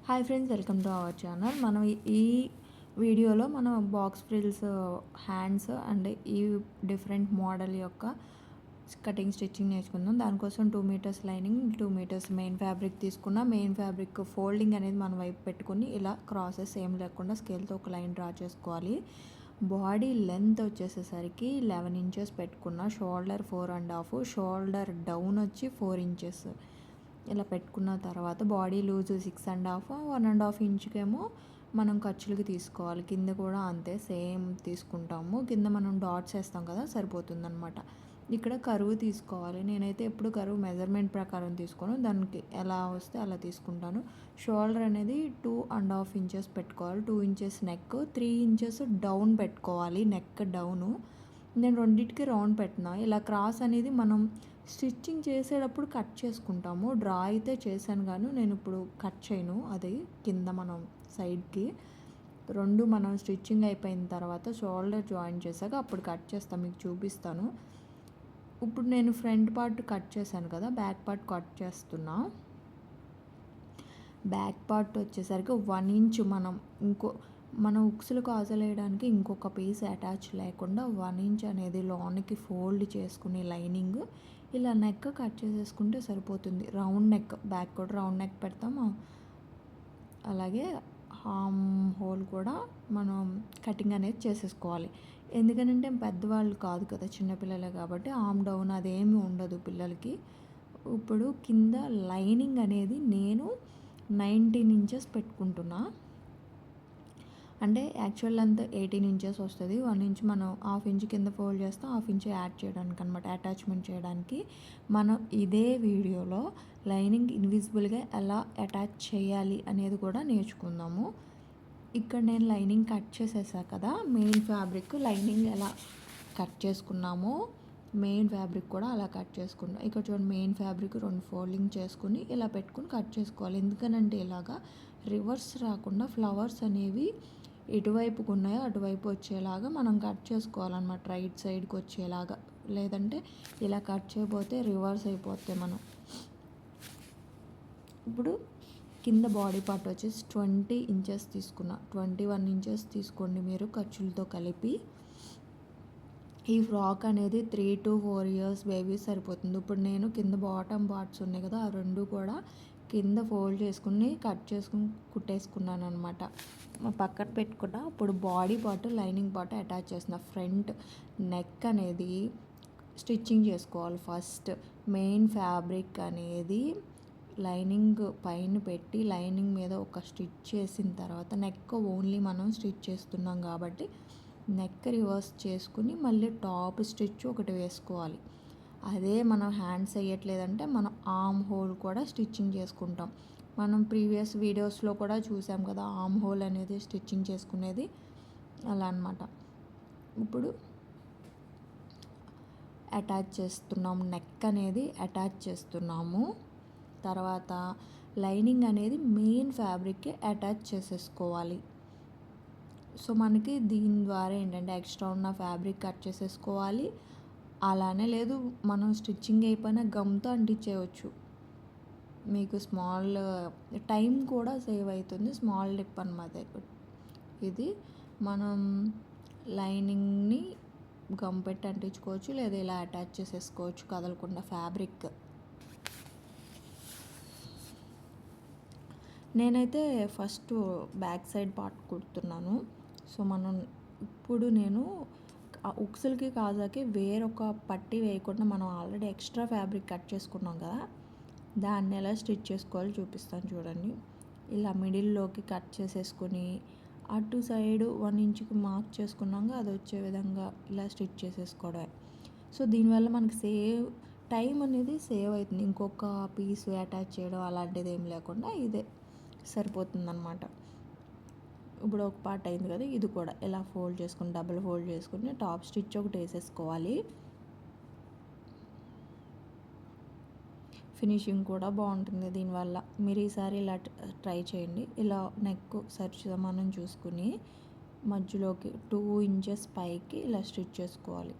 Hi friends, welcome to our channel. మనం ఈ వీడియోలో మనం బాక్స్ ఫ్రిల్స్ హ్యాండ్స్ అండ్ ఈ డిఫరెంట్ మోడల్ యొక్క కటింగ్ స్టిచ్చింగ్ నేర్చుకుందాం. దానికోసం 2 metres lining, 2 metres main fabric తీసుకున్న. మెయిన్ ఫ్యాబ్రిక్ ఫోల్డింగ్ అనేది మన వైపు పెట్టుకుని ఇలా క్రాసెస్ ఏం లేకుండా స్కేల్తో ఒక లైన్ డ్రా చేసుకోవాలి. బాడీ లెంత్ వచ్చేసేసరికి 11 ఇంచెస్ పెట్టుకున్న. షోల్డర్ 4.5, షోల్డర్ డౌన్ వచ్చి 4 ఇంచెస్ ఇలా పెట్టుకున్న తర్వాత బాడీ లూజ్ 6.5, 1.5 ఇంచుకేమో మనం ఖర్చులకి తీసుకోవాలి. కింద కూడా అంతే సేమ్ తీసుకుంటాము. కింద మనం డాట్స్ వేస్తాం కదా, సరిపోతుందన్నమాట. ఇక్కడ కరువు తీసుకోవాలి. నేనైతే ఎప్పుడు కరువు మెజర్మెంట్ ప్రకారం తీసుకోను, దానికి ఎలా వస్తే అలా తీసుకుంటాను. షోల్డర్ అనేది 2.5 ఇంచెస్ పెట్టుకోవాలి. 2 ఇంచెస్ నెక్, 3 ఇంచెస్ డౌన్ పెట్టుకోవాలి. నెక్ డౌను నేను రెండింటికి రౌండ్ పెట్టిన. ఇలా క్రాస్ అనేది మనం స్టిచ్చింగ్ చేసేటప్పుడు కట్ చేసుకుంటాము. డ్రా అయితే చేశాను కానీ నేను ఇప్పుడు కట్ చేయను. అది కింద మనం సైడ్కి రెండు మనం స్టిచ్చింగ్ అయిపోయిన తర్వాత షోల్డర్ జాయిన్ చేశాక అప్పుడు కట్ చేస్తాను, మీకు చూపిస్తాను. ఇప్పుడు నేను ఫ్రంట్ పార్ట్ కట్ చేశాను కదా, బ్యాక్ పార్ట్ కట్ చేస్తున్నా. బ్యాక్ పార్ట్ వచ్చేసరికి 1 ఇంచ్ మనం ఉక్సులు కాజలేయడానికి ఇంకొక పీస్ అటాచ్ లేకుండా 1 ఇంచ్ అనేది లోనికి ఫోల్డ్ చేసుకుని లైనింగ్ ఇలా నెక్ కట్ చేసేసుకుంటే సరిపోతుంది. రౌండ్ నెక్, బ్యాక్ కూడా రౌండ్ నెక్ పెడతాము. అలాగే హామ్ హోల్ కూడా మనం కటింగ్ అనేది చేసేసుకోవాలి. ఎందుకనంటే పెద్దవాళ్ళు కాదు కదా, చిన్నపిల్లలే కాబట్టి ఆమ్ డౌన్ అదేమి ఉండదు పిల్లలకి. ఇప్పుడు కింద లైనింగ్ అనేది నేను 19 ఇంచెస్ పెట్టుకుంటున్నా. అంటే యాక్చువల్ లెంత్ 18 ఇంచెస్ వస్తుంది. 1 ఇంచ్ మనం హాఫ్ ఇంచ్ కింద ఫోల్డ్ చేస్తాం, హాఫ్ ఇంచ్ యాడ్ చేయడానికి అనమాట, అటాచ్మెంట్ చేయడానికి. మనం ఇదే వీడియోలో లైనింగ్ ఇన్విజిబుల్గా ఎలా అటాచ్ చేయాలి అనేది కూడా నేర్చుకుందాము. ఇక్కడ నేను లైనింగ్ కట్ చేసేసా కదా, మెయిన్ ఫ్యాబ్రిక్ లైనింగ్ ఎలా కట్ చేసుకున్నామో మెయిన్ ఫ్యాబ్రిక్ కూడా అలా కట్ చేసుకున్నాం. ఇక్కడ చూడండి, మెయిన్ ఫ్యాబ్రిక్ 2 ఫోల్డింగ్ చేసుకుని ఇలా పెట్టుకుని కట్ చేసుకోవాలి. ఎందుకనంటే ఇలాగా రివర్స్ రాకుండా ఫ్లవర్స్ అనేవి ఎటువైపుకు ఉన్నాయో అటువైపు వచ్చేలాగా మనం కట్ చేసుకోవాలన్నమాట, రైట్ సైడ్కి వచ్చేలాగా. లేదంటే ఇలా కట్ చేయకపోతే రివర్స్ అయిపోతే మనం. ఇప్పుడు కింద బాడీ పార్ట్ వచ్చేసి 20 ఇంచెస్ తీసుకున్నా. 21 ఇంచెస్ తీసుకోండి మీరు ఖర్చులతో కలిపి. ఈ ఫ్రాక్ అనేది 3 to 4 ఇయర్స్ బేబీ సరిపోతుంది. ఇప్పుడు నేను కింద బాటమ్ పార్ట్స్ ఉన్నాయి కదా, ఆ రెండు కూడా కింద ఫోల్డ్ చేసుకుని కట్ చేసుకుని కుట్టేసుకున్నాను అనమాట. పక్కన పెట్టుకున్నా. ఇప్పుడు body part lining part attach చేసిన. ఫ్రంట్ నెక్ అనేది స్టిచ్చింగ్ చేసుకోవాలి. ఫస్ట్ మెయిన్ ఫ్యాబ్రిక్ అనేది లైనింగ్ పైన పెట్టి లైనింగ్ మీద ఒక స్టిచ్ చేసిన తర్వాత నెక్ ఓన్లీ మనం స్టిచ్ చేస్తున్నాం కాబట్టి నెక్ రివర్స్ చేసుకుని మళ్ళీ టాప్ స్టిచ్ ఒకటి వేసుకోవాలి. అదే మనం హ్యాండ్స్ వేయట్లేదంటే మనం ఆర్మ్ హోల్ కూడా స్టిచ్చింగ్ చేసుకుంటాం. మనం ప్రీవియస్ వీడియోస్లో కూడా చూసాం కదా, ఆర్మ్ హోల్ అనేది స్టిచ్చింగ్ చేసుకునేది అలా అన్నమాట. ఇప్పుడు అటాచ్ చేస్తున్నాము, నెక్ అనేది అటాచ్ చేస్తున్నాము. తర్వాత లైనింగ్ అనేది మెయిన్ ఫ్యాబ్రిక్కి అటాచ్ చేసేసుకోవాలి. సో మనకి దీని ద్వారా ఏంటంటే ఎక్స్ట్రా ఉన్న ఫ్యాబ్రిక్ కట్ చేసేసుకోవాలి. అలానే లేదు, మనం స్టిచ్చింగ్ అయిపోయినా గమ్తో అంటించేయచ్చు. మీకు స్మాల్ టైం కూడా సేవ్ అవుతుంది. స్మాల్ టిప్ అన్నమాట ఇది. మనం లైనింగ్ని గమ్ పెట్టి అంటించుకోవచ్చు, లేదా ఇలా అటాచ్ చేసేసుకోవచ్చు కదలకుండా ఫ్యాబ్రిక్. నేనైతే ఫస్ట్ బ్యాక్ సైడ్ పార్ట్ కుడుతున్నాను. సో ఇప్పుడు నేను ఉక్సులకి కాజాకి వేరొక పట్టీ వేయకుండా మనం ఆల్రెడీ ఎక్స్ట్రా ఫ్యాబ్రిక్ కట్ చేసుకున్నాం కదా, దాన్ని ఎలా స్టిచ్ చేసుకోవాలో చూపిస్తాను చూడండి. ఇలా మిడిల్లోకి కట్ చేసేసుకొని అటు సైడ్ 1 ఇంచుకి మార్క్ చేసుకున్నాక అది వచ్చే విధంగా ఇలా స్టిచ్ చేసేసుకోవడమే. సో దీనివల్ల మనకి టైం అనేది సేవ్ అవుతుంది. ఇంకొక పీస్ అటాచ్ చేయడం అలాంటిది ఏం లేకుండా ఇదే సరిపోతుందన్నమాట. ఇప్పుడు ఒక పార్ట్ అయింది కదా, ఇది కూడా ఇలా ఫోల్డ్ చేసుకుని డబుల్ ఫోల్డ్ చేసుకుని టాప్ స్టిచ్ ఒకటి వేసేసుకోవాలి. ఫినిషింగ్ కూడా బాగుంటుంది దీనివల్ల. మీరు ఈసారి ఇలా ట్రై చేయండి. ఇలా నెక్ సరిసమానం చూసుకుని మధ్యలోకి 2 ఇంచెస్ పైకి ఇలా స్టిచ్ చేసుకోవాలి.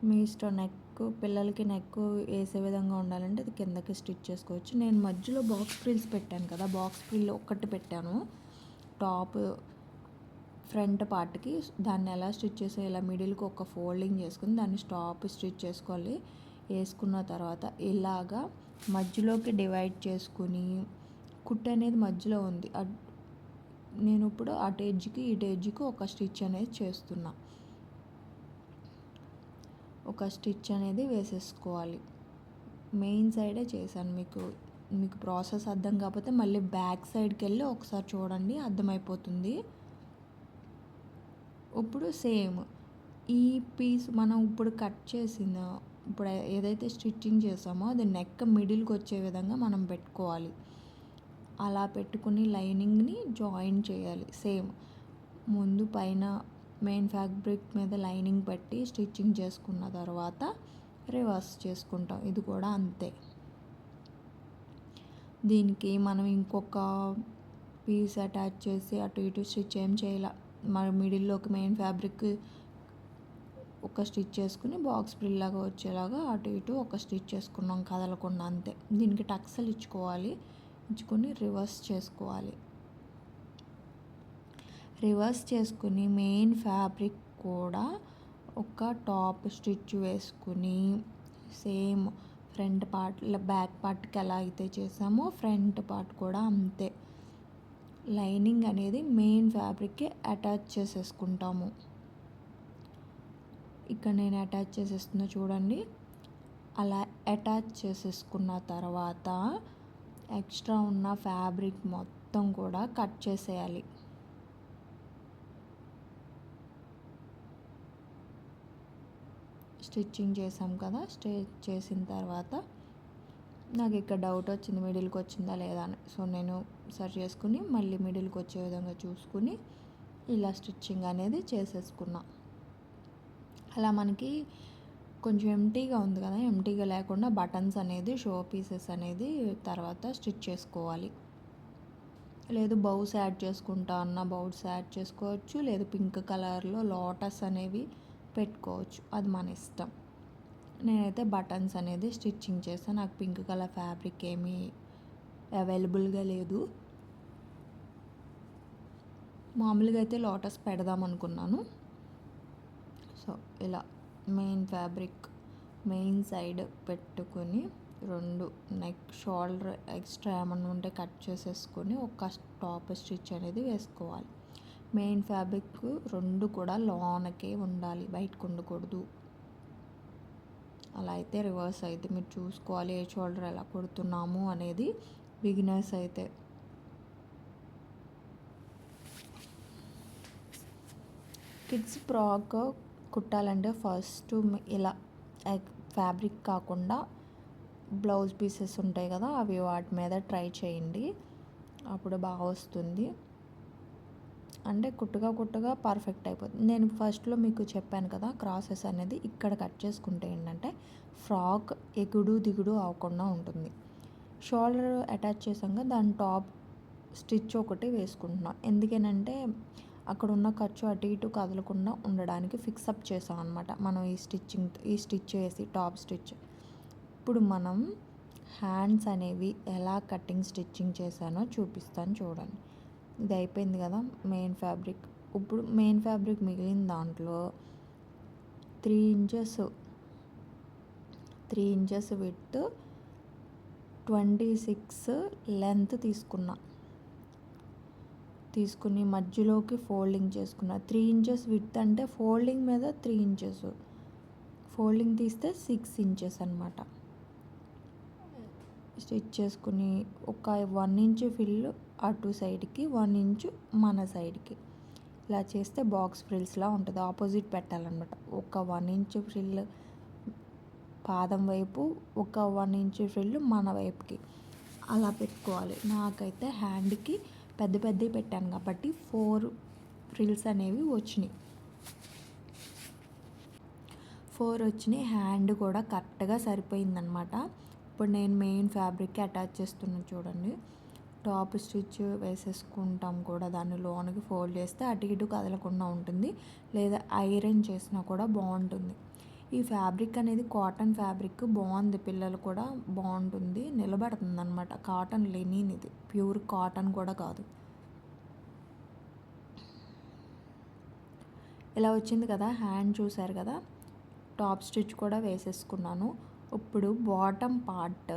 మీ ఇష్టం, నెక్ పిల్లలకి నెక్ వేసే విధంగా ఉండాలంటే అది కిందకి స్టిచ్ చేసుకోవచ్చు. నేను మధ్యలో బాక్స్ ఫ్రిల్స్ పెట్టాను కదా, బాక్స్ ఫ్రిల్ ఒక్కటి పెట్టాను టాప్ ఫ్రంట్ పార్ట్కి. దాన్ని ఎలా స్టిచ్ చేసే, ఇలా మిడిల్కి ఒక ఫోల్డింగ్ చేసుకుని దాన్ని స్టాప్ స్టిచ్ చేసుకోవాలి. వేసుకున్న తర్వాత ఇలాగా మధ్యలోకి డివైడ్ చేసుకుని, కుట్టు అనేది మధ్యలో ఉంది, నేను ఇప్పుడు అటు ఎడ్జ్కి ఇటు ఎడ్జ్కి ఒక స్టిచ్ అనేది చేస్తున్నా. ఒక స్టిచ్ అనేది వేసేసుకోవాలి. మెయిన్ సైడే చేశాను. మీకు ప్రాసెస్ అర్థం కాకపోతే మళ్ళీ బ్యాక్ సైడ్కి వెళ్ళి ఒకసారి చూడండి, అర్థమైపోతుంది. ఇప్పుడు సేమ్ ఈ పీస్ మనం ఇప్పుడు కట్ చేసిన, ఇప్పుడు ఏదైతే స్టిచ్చింగ్ చేసామో అది నెక్ మిడిల్కి వచ్చే విధంగా మనం పెట్టుకోవాలి. అలా పెట్టుకుని లైనింగ్ని జాయిన్ చేయాలి. సేమ్ ముందు పైన మెయిన్ ఫ్యాబ్రిక్ మీద లైనింగ్ పెట్టి స్టిచ్చింగ్ చేసుకున్న తర్వాత రివర్స్ చేసుకుంటాం. ఇది కూడా అంతే. దీనికి మనం ఇంకొక పీస్ అటాచ్ చేసి అటు ఇటు స్టిచ్ ఏం చేయాలి. మన మిడిల్లోకి మెయిన్ ఫ్యాబ్రిక్ ఒక స్టిచ్ చేసుకుని బాక్స్ ఫ్రిల్ లాగా వచ్చేలాగా అటు ఇటు ఒక స్టిచ్ చేసుకున్నాం కదలకుండా, అంతే. దీనికి టక్స్లు ఇచ్చుకోవాలి. ఇచ్చుకొని రివర్స్ చేసుకోవాలి. రివర్స్ చేసుకుని మెయిన్ ఫ్యాబ్రిక్ కూడా ఒక టాప్ స్టిచ్ వేసుకుని సేమ్ ఫ్రంట్ పార్ట్, బ్యాక్ పార్ట్కి ఎలా అయితే చేసామో ఫ్రంట్ పార్ట్ కూడా అంతే. లైనింగ్ అనేది మెయిన్ ఫ్యాబ్రిక్కి అటాచ్ చేసేసుకుంటాము. ఇక్కడ నేను అటాచ్ చేసేస్తున్నా చూడండి. అలా అటాచ్ చేసేసుకున్న తర్వాత ఎక్స్ట్రా ఉన్న ఫ్యాబ్రిక్ మొత్తం కూడా కట్ చేసేయాలి. స్టిచ్చింగ్ చేసాం కదా, స్టిచ్ చేసిన తర్వాత నాకు ఇక్కడ డౌట్ వచ్చింది మిడిల్కి వచ్చిందా లేదా అని. సో నేను సర్చ్ చేసుకుని మళ్ళీ మిడిల్కి వచ్చే విధంగా చూసుకుని ఇలా స్టిచ్చింగ్ అనేది చేసేసుకున్నా. అలా మనకి కొంచెం ఎంటీగా ఉంది కదా, ఎంటీగా లేకుండా బటన్స్ అనేది, షో పీసెస్ అనేది తర్వాత స్టిచ్ చేసుకోవాలి. లేదు బౌస్ యాడ్ చేసుకుంటా అన్న బౌస్ యాడ్ చేసుకోవచ్చు, లేదు పింక్ కలర్లో లోటస్ అనేవి పెట్టుకోవచ్చు, అది మన ఇష్టం. నేనైతే బటన్స్ అనేది స్టిచ్చింగ్ చేస్తాను. నాకు పింక్ కలర్ ఫ్యాబ్రిక్ ఏమీ అవైలబుల్గా లేదు. మామూలుగా అయితే లోటస్ పెడదాం అనుకున్నాను. సో ఇలా మెయిన్ ఫ్యాబ్రిక్ మెయిన్ సైడ్ పెట్టుకొని రెండు నెక్ షోల్డర్ ఎక్స్ట్రా ఏమన్నా ఉంటే కట్ చేసేసుకొని ఒక టాప్ స్టిచ్ అనేది వేసుకోవాలి. మెయిన్ ఫ్యాబ్రిక్ రెండు కూడా లోనకే ఉండాలి, బయటకు ఉండకూడదు. అలా అయితే రివర్స్ అయితే మీరు చూసుకోవాలి ఏ షోల్డర్ ఎలా కుడుతున్నాము అనేది. బిగినర్స్ అయితే కిడ్స్ ఫ్రాక్ కుట్టాలంటే ఫస్ట్ ఇలా ఫ్యాబ్రిక్ కాకుండా బ్లౌజ్ పీసెస్ ఉంటాయి కదా, అవి వాటి మీద ట్రై చేయండి, అప్పుడు బాగా వస్తుంది. అంటే కుట్టుగా పర్ఫెక్ట్ అయిపోతుంది. నేను ఫస్ట్లో మీకు చెప్పాను కదా, క్రాసెస్ అనేది ఇక్కడ కట్ చేసుకుంటే ఏంటంటే ఫ్రాక్ ఎగుడు దిగుడు అవ్వకుండా ఉంటుంది. షోల్డర్ అటాచ్ చేసాక దాని టాప్ స్టిచ్ ఒకటి వేసుకుంటున్నాం. ఎందుకేనంటే అక్కడ ఉన్న ఖర్చు అటు ఇటు కదలకుండా ఉండడానికి ఫిక్సప్ చేసాం అనమాట మనం ఈ స్టిచ్ వేసి టాప్ స్టిచ్. ఇప్పుడు మనం హ్యాండ్స్ అనేవి ఎలా కటింగ్ స్టిచ్చింగ్ చేశానో చూపిస్తాను చూడండి. ఇది అయిపోయింది కదా మెయిన్ ఫ్యాబ్రిక్. ఇప్పుడు మెయిన్ ఫ్యాబ్రిక్ మిగిలిన దాంట్లో 3 ఇంచెస్ విడ్త్, 26 లెంత్ తీసుకుని మధ్యలోకి ఫోల్డింగ్ చేసుకున్నా. 3 ఇంచెస్ విడ్త్ అంటే ఫోల్డింగ్ మీద 3 ఇంచెస్, ఫోల్డింగ్ తీస్తే 6 ఇంచెస్ అనమాట. స్టిచ్ చేసుకుని ఒక 1 ఇంచ్ ఫిల్ అటు సైడ్కి, 1 ఇంచ్ మన సైడ్కి, ఇలా చేస్తే బాక్స్ ఫ్రిల్స్లా ఉంటుంది. ఆపోజిట్ పెట్టాలన్నమాట. ఒక 1 ఇంచ్ ఫ్రిల్ పాదం వైపు, ఒక 1 ఇంచ్ ఫ్రిల్ మన వైపుకి, అలా పెట్టుకోవాలి. నాకైతే హ్యాండ్కి పెద్దవి పెట్టాను కాబట్టి 4 ఫ్రిల్స్ అనేవి వచ్చినాయి. 4 వచ్చినాయి. హ్యాండ్ కూడా కరెక్ట్గా సరిపోయిందనమాట. ఇప్పుడు నేను మెయిన్ ఫ్యాబ్రిక్కి అటాచ్ చేస్తున్నాను చూడండి. టాప్ స్టిచ్ వేసేసుకుంటాం కూడా, దాన్ని లోనికి ఫోల్డ్ చేస్తే అటు ఇటు కదలకుండా ఉంటుంది, లేదా ఐరన్ చేసినా కూడా బాగుంటుంది. ఈ ఫ్యాబ్రిక్ అనేది కాటన్ ఫ్యాబ్రిక్ బాగుంది, పిల్లలు కూడా బాగుంటుంది, నిలబడుతుంది అనమాట. కాటన్ లెనిన్, ఇది ప్యూర్ కాటన్ కూడా కాదు. ఇలా వచ్చింది కదా, హ్యాండ్ చూసారు కదా, టాప్ స్టిచ్ కూడా వేసేసుకున్నాను. ఇప్పుడు బాటమ్ పార్ట్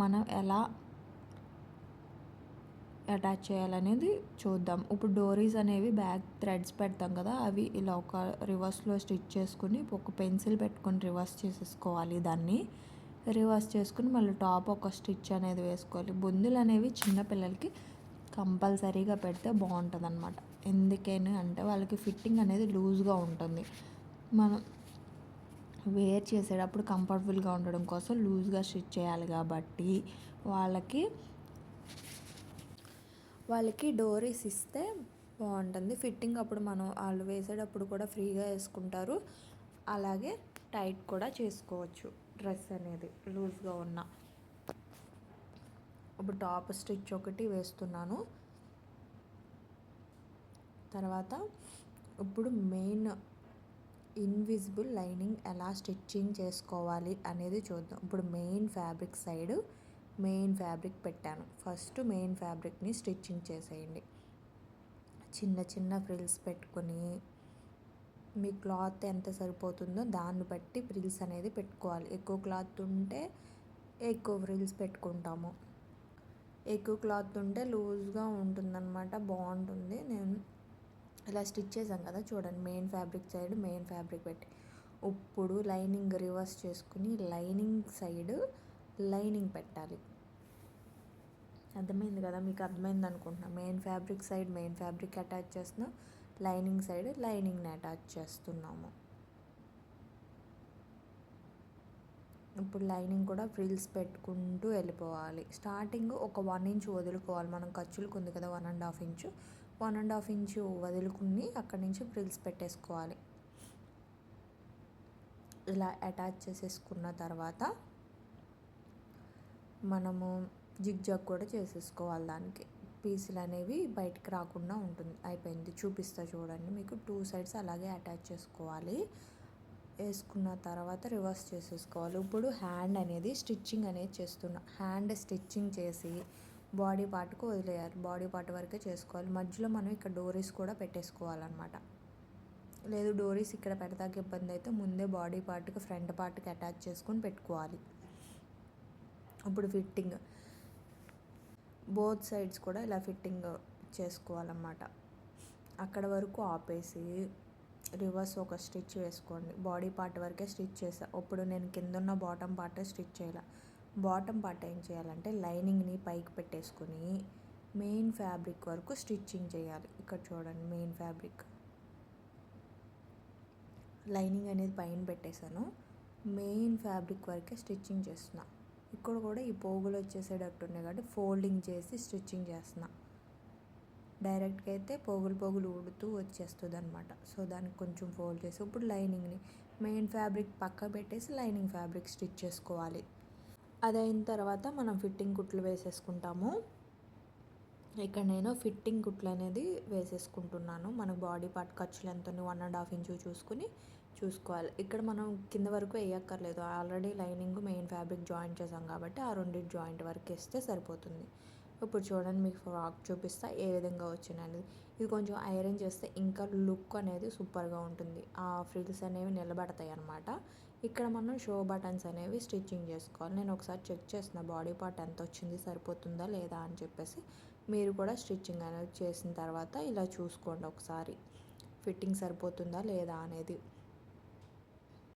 మనం ఎలా అటాచ్ చేయాలనేది చూద్దాం. ఇప్పుడు డోరీస్ అనేవి బ్యాక్ థ్రెడ్స్ పెడతాం కదా, అవి ఇలా ఒక రివర్స్లో స్టిచ్ చేసుకుని ఒక పెన్సిల్ పెట్టుకొని రివర్స్ చేసేసుకోవాలి. దాన్ని రివర్స్ చేసుకుని మళ్ళీ టాప్ ఒక స్టిచ్ అనేది వేసుకోవాలి. బొందులు అనేవి చిన్నపిల్లలకి కంపల్సరీగా పెడితే బాగుంటుంది అనమాట. ఎందుకని అంటే వాళ్ళకి ఫిట్టింగ్ అనేది లూజ్గా ఉంటుంది. మనం వేర్ చేసేటప్పుడు కంఫర్టబుల్గా ఉండడం కోసం లూజ్గా స్టిచ్ చేయాలి కాబట్టి వాళ్ళకి డోరీస్ ఇస్తే బాగుంటుంది. ఫిట్టింగ్ అప్పుడు మనం వాళ్ళు వేసేటప్పుడు కూడా ఫ్రీగా వేసుకుంటారు. అలాగే టైట్ కూడా చేసుకోవచ్చు డ్రెస్ అనేది లూజ్గా ఉన్న. ఇప్పుడు టాప్ స్టిచ్ ఒకటి వేస్తున్నాను. తర్వాత ఇప్పుడు మెయిన్ ఇన్విజిబుల్ లైనింగ్ ఎలా స్టిచ్చింగ్ చేసుకోవాలి అనేది చూద్దాం. ఇప్పుడు main fabric side main fabric పెట్టాను. ఫస్ట్ మెయిన్ ఫ్యాబ్రిక్ని స్టిచ్చింగ్ చేసేయండి. చిన్న చిన్న ఫ్రిల్స్ పెట్టుకొని మీ క్లాత్ ఎంత సరిపోతుందో దాన్ని బట్టి ఫ్రిల్స్ అనేది పెట్టుకోవాలి. ఎక్కువ క్లాత్ ఉంటే ఎక్కువ ఫ్రిల్స్ పెట్టుకుంటాము, ఎక్కువ క్లాత్ ఉంటే లూజ్గా ఉంటుందన్నమాట, బాగుంటుంది. నేను ఇలా స్టిచ్ చేశాను కదా చూడండి, main fabric side main fabric పెట్టి ఇప్పుడు లైనింగ్ రివర్స్ చేసుకుని లైనింగ్ సైడ్ లైనింగ్ పెట్టాలి. అర్థమైంది కదా, మీకు అర్థమైంది అనుకుంటున్నా. Main fabric side main fabric attach చేస్తున్నాం, లైనింగ్ సైడ్ లైనింగ్ని అటాచ్ చేస్తున్నాము. ఇప్పుడు లైనింగ్ కూడా ఫ్రిల్స్ పెట్టుకుంటూ వెళ్ళిపోవాలి. స్టార్టింగ్ ఒక 1 ఇంచ్ వదులుకోవాలి. మనం ఖర్చులకు ఉంది కదా 1.5 ఇంచు, 1.5 ఇంచు వదులుకుని అక్కడి నుంచి ఫ్రిల్స్ పెట్టేసుకోవాలి. ఇలా అటాచ్ చేసేసుకున్న తర్వాత మనము జిగ్జాగ్ కూడా చేసేసుకోవాలి. దానికి పీసులు అనేవి బయటికి రాకుండా ఉంటుంది. అయిపోయింది, చూపిస్తా చూడండి. మీకు 2 సైడ్స్ అలాగే అటాచ్ చేసుకోవాలి. వేసుకున్న తర్వాత రివర్స్ చేసేసుకోవాలి. ఇప్పుడు హ్యాండ్ అనేది స్టిచ్చింగ్ అనేది చేస్తున్నా. హ్యాండ్ స్టిచ్చింగ్ చేసి బాడీ పార్ట్కు వదిలేయాలి. బాడీ పార్ట్ వరకే చేసుకోవాలి. మధ్యలో మనం ఇక్కడ డోరీస్ కూడా పెట్టేసుకోవాలన్నమాట. లేదు డోరీస్ ఇక్కడ పెడతాక ఇబ్బంది అయితే ముందే బాడీ పార్ట్కి ఫ్రంట్ పార్ట్కి అటాచ్ చేసుకొని పెట్టుకోవాలి. ఇప్పుడు ఫిట్టింగ్ బోత్ సైడ్స్ కూడా ఇలా ఫిట్టింగ్ చేసుకోవాలన్నమాట. అక్కడ వరకు ఆపేసి రివర్స్ ఒక స్టిచ్ వేసుకోండి. బాడీ పార్ట్ వరకే స్టిచ్ చేసా. ఇప్పుడు నేను కింద ఉన్న బాటమ్ పార్ట్ స్టిచ్ చేయాలి. బాటమ్ పార్ట్ ఏం చేయాలంటే లైనింగ్ని పైకి పెట్టేసుకొని మెయిన్ ఫ్యాబ్రిక్ వరకు స్టిచ్చింగ్ చేయాలి. ఇక్కడ చూడండి, మెయిన్ ఫ్యాబ్రిక్ లైనింగ్ అనేది పైన పెట్టేశాను. మెయిన్ ఫ్యాబ్రిక్ వరకే స్టిచ్చింగ్ చేస్తున్నా. ఇక్కడ కూడా ఈ పోగులు వచ్చేసేటట్టు ఉన్నాయి కాబట్టి ఫోల్డింగ్ చేసి స్టిచ్చింగ్ చేస్తున్నా. డైరెక్ట్గా అయితే పోగులు ఊడుతూ వచ్చేస్తుంది అనమాట. సో దానికి కొంచెం ఫోల్డ్ చేసి ఇప్పుడు లైనింగ్ని మెయిన్ ఫ్యాబ్రిక్ పక్క పెట్టేసి లైనింగ్ ఫ్యాబ్రిక్ స్టిచ్ చేసుకోవాలి. అది అయిన తర్వాత మనం ఫిట్టింగ్ కుట్లు వేసేసుకుంటాము. ఇక్కడ నేను ఫిట్టింగ్ కుట్లు అనేది వేసేసుకుంటున్నాను. మనకు బాడీ పార్ట్ ఖర్చులు ఎంత 1.5 ఇంచు చూసుకోవాలి. ఇక్కడ మనం కింద వరకు వేయక్కర్లేదు, already lining main fabric joint చేసాం కాబట్టి ఆ రెండింటి జాయింట్ వరకు వేస్తే సరిపోతుంది. ఇప్పుడు చూడండి, మీకు ఫ్రాక్ చూపిస్తా ఏ విధంగా వచ్చింది. ఇది కొంచెం ఐరన్ చేస్తే ఇంకా లుక్ అనేది సూపర్గా ఉంటుంది. ఆ ఫ్రిల్స్ అనేవి నిలబడతాయి అన్నమాట. ఇక్కడ మనం షో బటన్స్ అనేవి స్టిచ్చింగ్ చేసుకోవాలి. నేను ఒకసారి చెక్ చేసిన బాడీ పార్ట్ ఎంత వచ్చింది, సరిపోతుందా లేదా అని చెప్పేసి. మీరు కూడా స్టిచ్చింగ్ అనేది చేసిన తర్వాత ఇలా చూసుకోండి ఒకసారి, ఫిట్టింగ్ సరిపోతుందా లేదా అనేది.